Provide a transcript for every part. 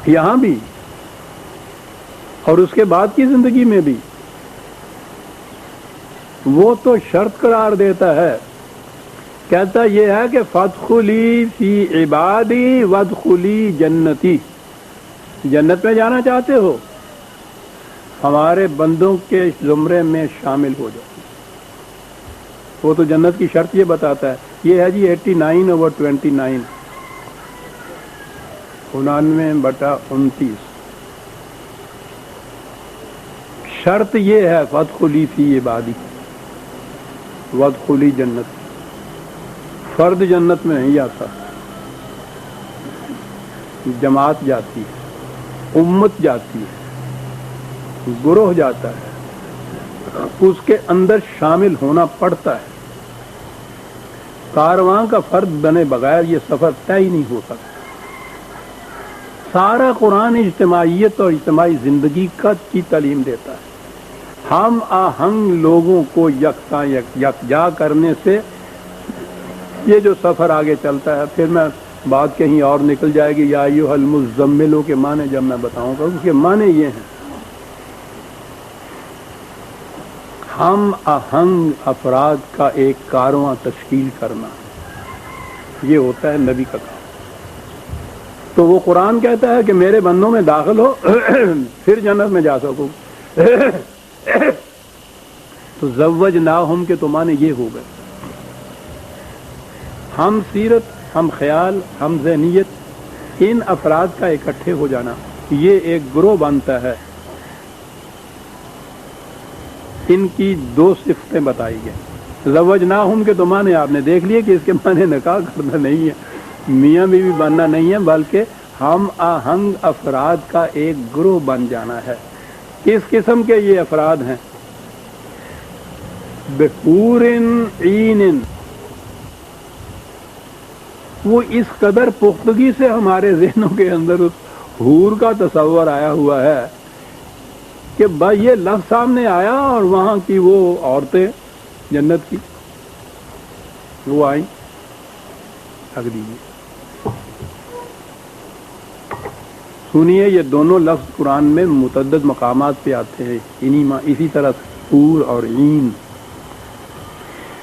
یہاں بھی اور اس کے بعد کی زندگی میں بھی. وہ تو شرط قرار دیتا ہے، کہتا یہ ہے کہ فادخلی فی عبادی وادخلی جنتی. جنت میں جانا چاہتے ہو، ہمارے بندوں کے زمرے میں شامل ہو جاؤ. وہ تو جنت کی شرط یہ بتاتا ہے. یہ ہے جی 89/29، 99/29. شرط یہ ہے فادخلی فی عبادی وادخلی جنت. فرد جنت میں نہیں جاتا، جماعت جاتی ہے، امت جاتی ہے، گروہ جاتا ہے، اس کے اندر شامل ہونا پڑتا ہے. کارواں کا فرد بنے بغیر یہ سفر طے ہی نہیں ہو سکتا. سارا قرآن اجتماعیت اور اجتماعی زندگی کی تعلیم دیتا ہے. ہم آہنگ لوگوں کو یکساں یکجا کرنے سے یہ جو سفر آگے چلتا ہے. پھر میں بات کہیں اور نکل جائے گی. یا ایھا المزملوں کے معنی جب میں بتاؤں گا، اس کے معنی یہ ہیں ہم آہنگ افراد کا ایک کارواں تشکیل کرنا، یہ ہوتا ہے نبی کا کام. تو وہ قرآن کہتا ہے کہ میرے بندوں میں داخل ہو پھر جنت میں جا سکو. تو زوجناہم کے تو معنی یہ ہو گئے. ہم سیرت، ہم خیال، ہم ذہنیت، ان افراد کا اکٹھے ہو جانا، یہ ایک گروہ بنتا ہے. ان کی دو صفتیں بتائی گئی. زوجناہم کے تو معنی آپ نے دیکھ لیے کہ اس کے معنی نکاح کرنا نہیں ہے، میاں بیوی بننا نہیں ہے، بلکہ ہم آہنگ افراد کا ایک گروہ بن جانا ہے. کس قسم کے یہ افراد ہیں؟ بحور عین. وہ اس قدر پختگی سے ہمارے ذہنوں کے اندر اس حور کا تصور آیا ہوا ہے کہ بھائی یہ لفظ سامنے آیا اور وہاں کی وہ عورتیں جنت کی وہ آئیں. رکھ دیجیے، سنیے، یہ دونوں لفظ قرآن میں متعدد مقامات پہ آتے ہیں اسی طرح حور اور عین.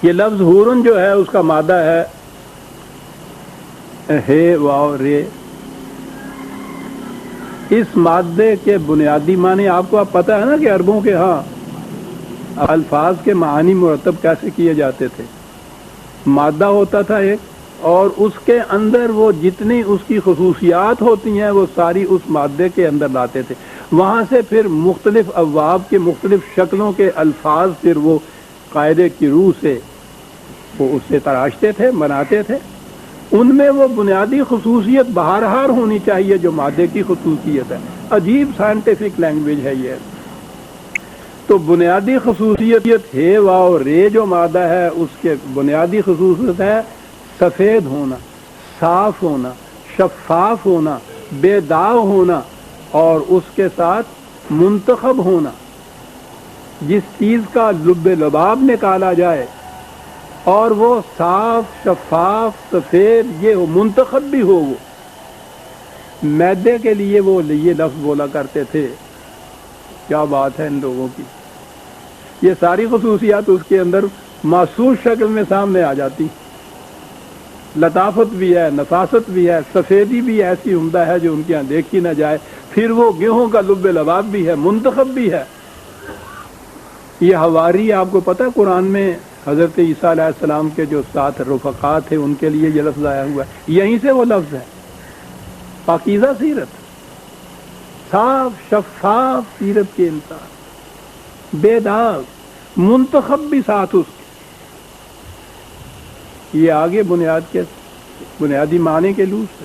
یہ لفظ حورن جو ہے اس کا مادہ ہے ہے واو رے. اس مادے کے بنیادی معنی آپ کو اب پتہ ہے نا کہ عربوں کے ہاں الفاظ کے معانی مرتب کیسے کیے جاتے تھے. مادہ ہوتا تھا ایک، اور اس کے اندر وہ جتنی اس کی خصوصیات ہوتی ہیں وہ ساری اس مادے کے اندر لاتے تھے. وہاں سے پھر مختلف ابواب کے مختلف شکلوں کے الفاظ پھر وہ قاعدے کی روح سے وہ اس سے تراشتے تھے، بناتے تھے. ان میں وہ بنیادی خصوصیت بہرحال ہونی چاہیے جو مادے کی خصوصیت ہے. عجیب سائنٹیفک لینگویج ہے یہ. تو بنیادی خصوصیت ہے واو رے جو مادہ ہے اس کے بنیادی خصوصیت ہے سفید ہونا، صاف ہونا، شفاف ہونا، بے داغ ہونا، اور اس کے ساتھ منتخب ہونا. جس چیز کا لب لباب نکالا جائے اور وہ صاف، شفاف، سفید یہ منتخب بھی ہو. وہ میدے کے لیے وہ یہ لفظ بولا کرتے تھے. کیا بات ہے ان لوگوں کی. یہ ساری خصوصیات اس کے اندر محسوس شکل میں سامنے آ جاتی. لطافت بھی ہے، نفاست بھی ہے، سفیدی بھی ایسی عمدہ ہے جو ان کے یہاں دیکھی نہ جائے. پھر وہ گیہوں کا لب لباب بھی ہے، منتخب بھی ہے. یہ حواری آپ کو پتہ قرآن میں حضرت عیسیٰ علیہ السلام کے جو 7 رفقا تھے ان کے لیے یہ لفظ آیا ہوا ہے. یہیں سے وہ لفظ ہے. پاکیزہ سیرت، صاف شفاف سیرت کے انسان، بے داغ، منتخب بھی ساتھ اس کے. یہ آگے بنیادی معنی کے لوز سے.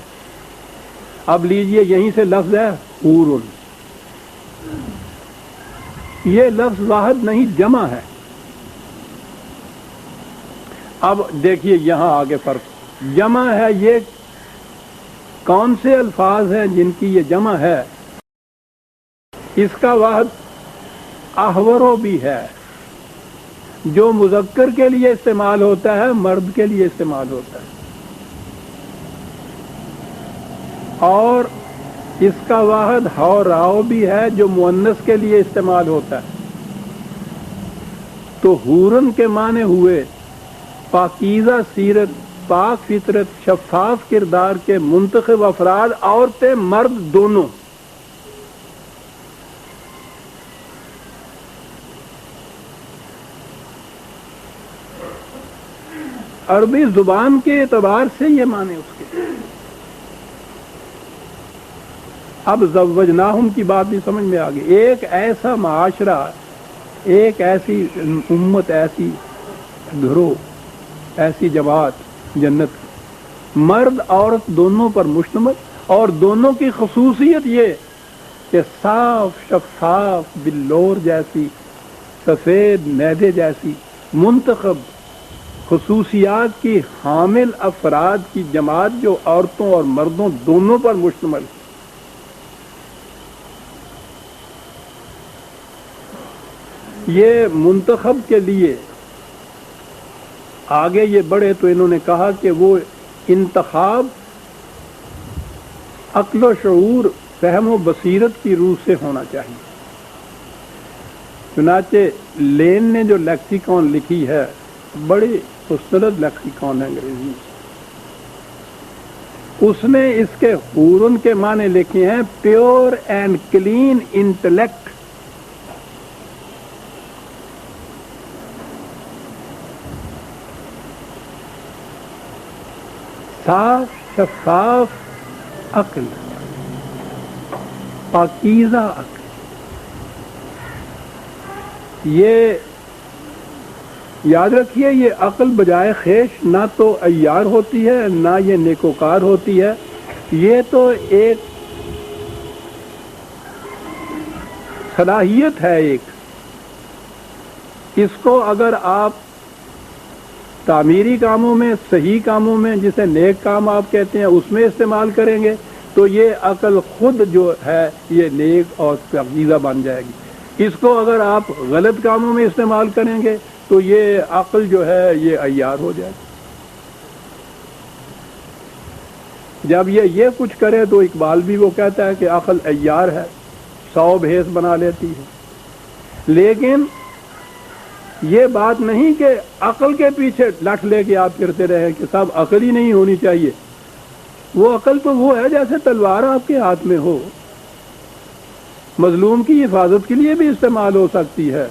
اب لیجئے یہیں سے لفظ ہے حور. یہ لفظ واحد نہیں جمع ہے. اب دیکھیے یہاں آگے فرق. جمع ہے یہ کون سے الفاظ ہیں جن کی یہ جمع ہے؟ اس کا واحد احورو بھی ہے جو مذکر کے لیے استعمال ہوتا ہے، مرد کے لیے استعمال ہوتا ہے. اور اس کا واحد ہاؤ راؤ بھی ہے جو مؤنث کے لیے استعمال ہوتا ہے. تو حورن کے معنی ہوئے پاکیزہ سیرت، پاک فطرت، شفاف کردار کے منتخب افراد، عورتیں مرد دونوں. عربی زبان کے اعتبار سے یہ معنی اس کے. اب زوجناہم کی بات بھی سمجھ میں آ گئی. ایک ایسا معاشرہ، ایک ایسی امت، ایسی گروہ، ایسی جماعت جنت، مرد عورت دونوں پر مشتمل، اور دونوں کی خصوصیت یہ کہ صاف شفاف بلور جیسی، سفید میدے جیسی منتخب خصوصیات کی حامل افراد کی جماعت جو عورتوں اور مردوں دونوں پر مشتمل ہے. یہ منتخب کے لیے آگے یہ بڑھے تو انہوں نے کہا کہ وہ انتخاب عقل و شعور، فہم و بصیرت کی روح سے ہونا چاہیے. چنانچہ لین نے جو لیکسیکون لکھی ہے، بڑی خوبصورت لیکسیکون ہے انگریزی، اس نے اس کے حورن کے معنی لکھے ہیں پیور اینڈ کلین انٹلیکٹ، صاف شفاف عقل، پاکیزہ عقل. یہ یاد رکھیے، یہ عقل بجائے خیش نہ تو عیار ہوتی ہے، نہ یہ نیکوکار ہوتی ہے. یہ تو ایک صلاحیت ہے. ایک اس کو اگر آپ تعمیری کاموں میں، صحیح کاموں میں، جسے نیک کام آپ کہتے ہیں، اس میں استعمال کریں گے تو یہ عقل خود جو ہے یہ نیک اور پاکیزہ بن جائے گی. اس کو اگر آپ غلط کاموں میں استعمال کریں گے تو یہ عقل جو ہے یہ عیار ہو جائے گی. جب یہ کچھ کرے تو اقبال بھی وہ کہتا ہے کہ عقل عیار ہے، 100 بھیس بنا لیتی ہے. لیکن یہ بات نہیں کہ عقل کے پیچھے لٹ لے کے آپ پھرتے رہیں کہ سب عقل ہی نہیں ہونی چاہیے. وہ عقل تو وہ ہے جیسے تلوار آپ کے ہاتھ میں ہو، مظلوم کی حفاظت کے لیے بھی استعمال ہو سکتی ہے،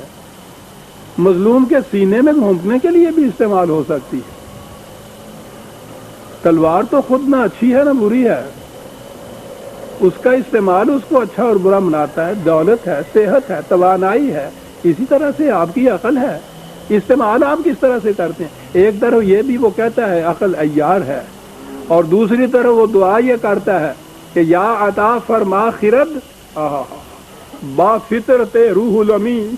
مظلوم کے سینے میں گھونپنے کے لیے بھی استعمال ہو سکتی ہے. تلوار تو خود نہ اچھی ہے نہ بری ہے، اس کا استعمال اس کو اچھا اور برا بناتا ہے. دولت ہے، صحت ہے، توانائی ہے. اسی طرح سے آپ کی عقل ہے، استعمال آپ کس طرح سے کرتے ہیں. ایک طرف یہ بھی وہ کہتا ہے عقل عیار ہے، اور دوسری طرف وہ دعا یہ کرتا ہے کہ یا عطا فرما خرد با فطرت روح الامین،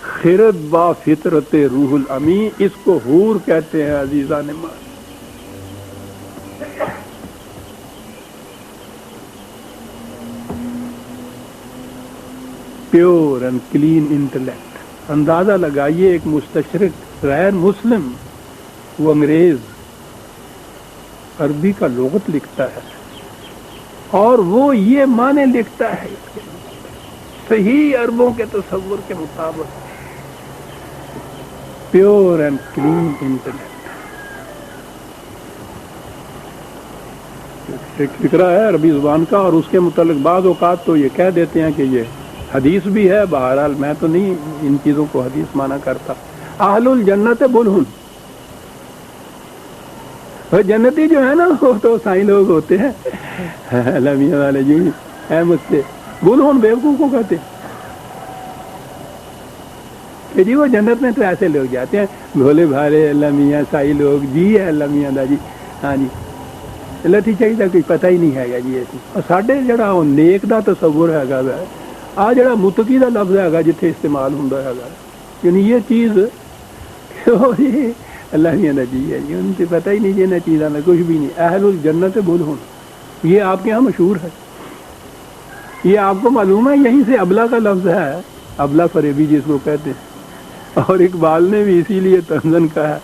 خرد با فطرت روح الامین. اس کو حور کہتے ہیں عزیزان مان. Pure and clean intellect. اندازہ لگائیے ایک مستشرق غیر مسلم، وہ انگریز، عربی کا لغت لکھتا ہے اور وہ یہ معنی لکھتا ہے صحیح عربوں کے تصور کے مطابق، پیور اینڈ کلین انٹلیکٹ. ایک فکرہ ہے عربی زبان کا، اور اس کے متعلق بعض اوقات تو یہ کہہ دیتے ہیں کہ یہ حدیث بھی ہے. بہرحال میں تو نہیں ان چیزوں کو حدیث مانا کرتا. اہل الجنت بلہن، جنتی جو ہے نا وہ تو سائیں لوگ ہوتے ہیں، لمیاں والے جی ہے مجھ سے. بلہن بیوقوف کو کہتے ہیں کہ جی وہ جنت میں تو ایسے لوگ جاتے ہیں بھولے بھالے اللہ میاں سائی لوگ جی ہے اللہ میاں دا جی. ہاں جی لٹھی چاہیے کوئی پتہ ہی نہیں ہے جی. ایسی اور ساڈے جڑا وہ نیک دا تصور ہے گا، آ جڑا متقی دا لفظ ہے گا جتھے استعمال ہوندا ہے گا، یعنی یہ چیز اللہ میاں دا جی ہے جی، ان سے پتہ ہی نہیں جی انہیں چیزاں میں کچھ بھی نہیں. اہل الجنت بلہن، یہ آپ کے یہاں مشہور ہے. یہ آپ کو معلوم ہے یہیں سے ابلا کا لفظ ہے، ابلا فریبی جس کو کہتے ہیں. اور اقبال نے بھی اسی لیے تنزن کہا ہے،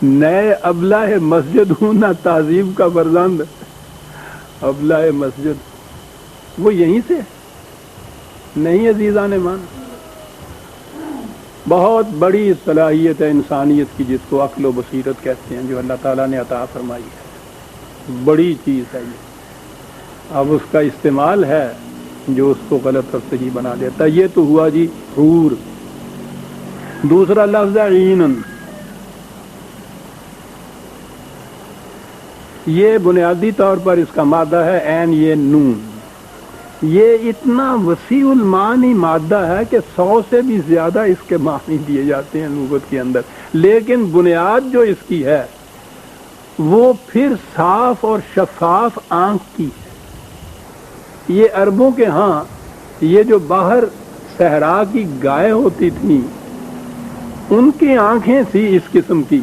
نئے ابلا ہے مسجد ہوں نہ تہذیب کا فرزند، ابلہ مسجد وہ یہیں سے نہیں عزیزان مان. بہت بڑی صلاحیت ہے انسانیت کی جس کو عقل و بصیرت کہتے ہیں جو اللہ تعالیٰ نے عطا فرمائی ہے. بڑی چیز ہے یہ. اب اس کا استعمال ہے جو اس کو غلط اور صحیح بنا دیتا ہے. یہ تو ہوا جی حور. دوسرا لفظ ہے عین. یہ بنیادی طور پر اس کا مادہ ہے عین یہ نون. یہ اتنا وسیع المعنی مادہ ہے کہ 100 سے بھی زیادہ اس کے معنی دیے جاتے ہیں لغت کے اندر. لیکن بنیاد جو اس کی ہے وہ پھر صاف اور شفاف آنکھ کی ہے. یہ عربوں کے ہاں یہ جو باہر صحرا کی گائے ہوتی تھیں ان کی آنکھیں تھی اس قسم کی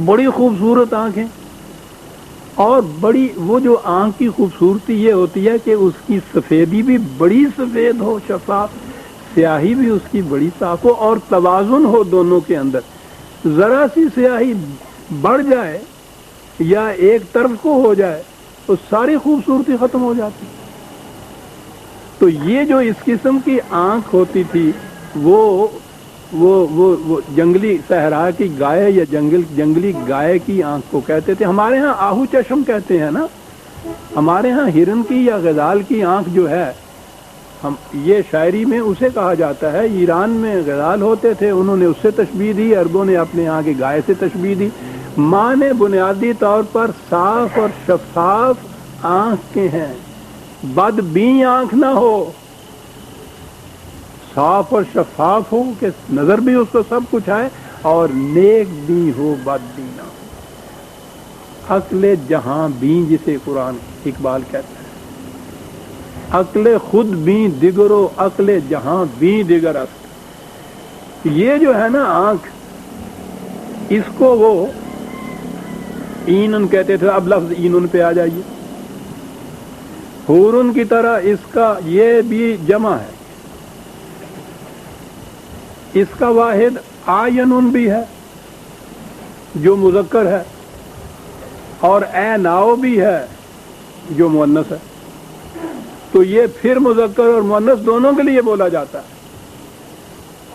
بڑی خوبصورت آنکھیں. اور بڑی وہ جو آنکھ کی خوبصورتی یہ ہوتی ہے کہ اس کی سفیدی بھی بڑی سفید ہو شفاف, سیاہی بھی اس کی بڑی صاف ہو اور توازن ہو دونوں کے اندر. ذرا سی سیاہی بڑھ جائے یا ایک طرف کو ہو جائے تو ساری خوبصورتی ختم ہو جاتی. تو یہ جو اس قسم کی آنکھ ہوتی تھی وہ جنگلی صحرا کی گائے یا جنگلی گائے کی آنکھ کو کہتے تھے. ہمارے ہاں آہو چشم کہتے ہیں نا. ہمارے ہاں ہرن کی یا غزال کی آنکھ جو ہے ہم یہ شاعری میں اسے کہا جاتا ہے. ایران میں غزال ہوتے تھے انہوں نے اس سے تشبیہ دی, عربوں نے اپنے یہاں کی گائے سے تشبیہ دی. معنی بنیادی طور پر صاف اور شفاف آنکھ کے ہیں. بدبین آنکھ نہ ہو, صاف اور شفاف ہو کہ نظر بھی اس کو سب کچھ آئے اور نیک بھی ہو بد بھی نہ ہو. عقل جہاں بھی جسے قرآن اقبال کہتا ہے. عقل خود بھی دیگرو عقل جہاں بھی دیگر است. یہ جو ہے نا آنکھ اس کو وہ اینن کہتے تھے. اب لفظ اینن پہ آ جائیے. حورن کی طرح اس کا یہ بھی جمع ہے. اس کا واحد آینن بھی ہے جو مذکر ہے اور ایناؤ بھی ہے جو مؤنث ہے. تو یہ پھر مذکر اور مؤنث دونوں کے لیے بولا جاتا ہے.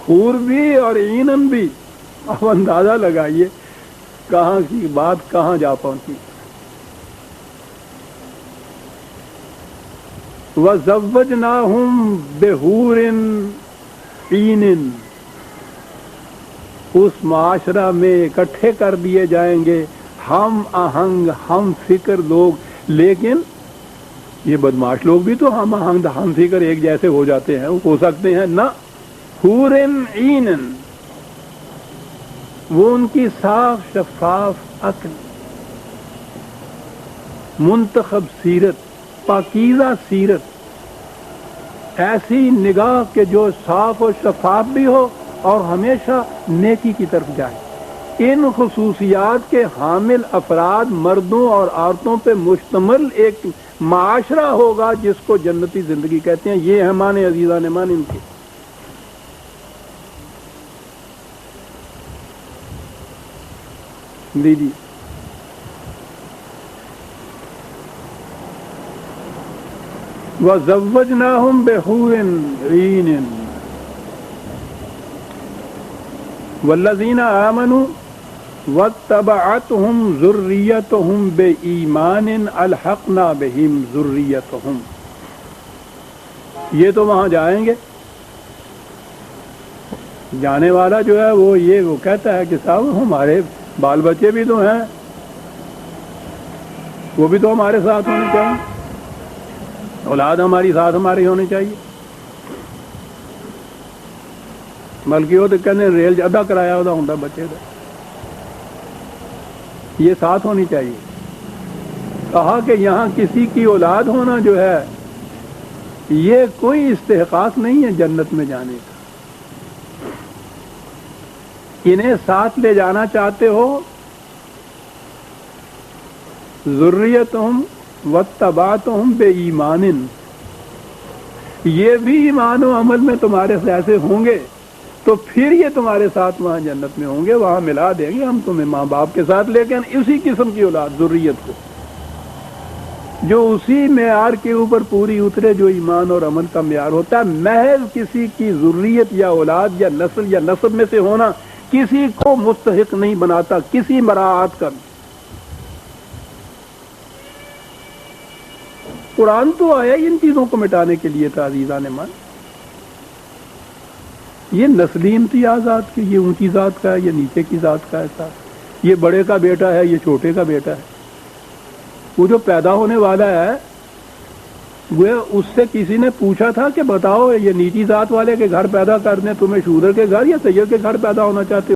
حور بھی اور اینن بھی. اب اندازہ لگائیے کہاں کی بات کہاں جا پہنچی. وَزَوَّجْنَاهُمْ بِحُورٍ عِینٍ. اس معاشرہ میں اکٹھے کر دیے جائیں گے ہم آہنگ ہم فکر لوگ. لیکن یہ بدماش لوگ بھی تو ہم آہنگ ہم فکر ایک جیسے ہو جاتے ہیں, ہو سکتے ہیں نہ. حورن عینن وہ ان کی صاف شفاف عقل, منتخب سیرت, پاکیزہ سیرت, ایسی نگاہ کہ جو صاف و شفاف بھی ہو اور ہمیشہ نیکی کی طرف جائے. ان خصوصیات کے حامل افراد مردوں اور عورتوں پہ مشتمل ایک معاشرہ ہوگا جس کو جنتی زندگی کہتے ہیں. یہ ہے معنی عزیزان مان ان کے. لیجیے وَزَوَّجْنَاهُمْ بِحُورٍ عِینٍ وَالَّذِينَ آمَنُوا وَاتَّبَعَتْهُمْ ذُرِّيَّتُهُمْ بِإِیمَانٍ أَلْحَقْنَا بِهِمْ ذُرِّيَّتَهُمْ. یہ تو وہاں جائیں گے. جانے والا جو ہے وہ کہتا ہے کہ صاحب ہمارے بال بچے بھی تو ہیں, وہ بھی تو ہمارے ساتھ ہونے چاہیے, اولاد ہماری ساتھ ہماری ہونی چاہیے. بلکہ وہ تو کہنے ریل ادا کرایا ہوتا ہوں بچے کا, یہ ساتھ ہونی چاہیے. کہا کہ یہاں کسی کی اولاد ہونا جو ہے یہ کوئی استحقاق نہیں ہے جنت میں جانے کا. انہیں ساتھ لے جانا چاہتے ہو ذریتہم واتبعتہم بإیمان, یہ بھی ایمان و عمل میں تمہارے ایسے ہوں گے تو پھر یہ تمہارے ساتھ وہاں جنت میں ہوں گے, وہاں ملا دیں گے ہم تمہیں ماں باپ کے ساتھ, لیکن اسی قسم کی اولاد ذریت کو. جو اسی معیار کے اوپر پوری اترے جو ایمان اور عمل کا معیار ہوتا ہے. محض کسی کی ذریت یا اولاد یا نسل یا نسب میں سے ہونا کسی کو مستحق نہیں بناتا کسی مراعات کا. قرآن تو آیا ان چیزوں کو مٹانے کے لیے تھا عزیزان مان. یہ نسلی امتیازات کے یہ اونچی ذات کا ہے یہ نیچے کی ذات کا ہے صاحب. یہ بڑے کا بیٹا ہے یہ چھوٹے کا بیٹا ہے. وہ جو پیدا ہونے والا ہے وہ اس سے کسی نے پوچھا تھا کہ بتاؤ یہ نیچی ذات والے کے گھر پیدا کرنے تمہیں شودر کے گھر یا سید کے گھر پیدا ہونا چاہتے ہو؟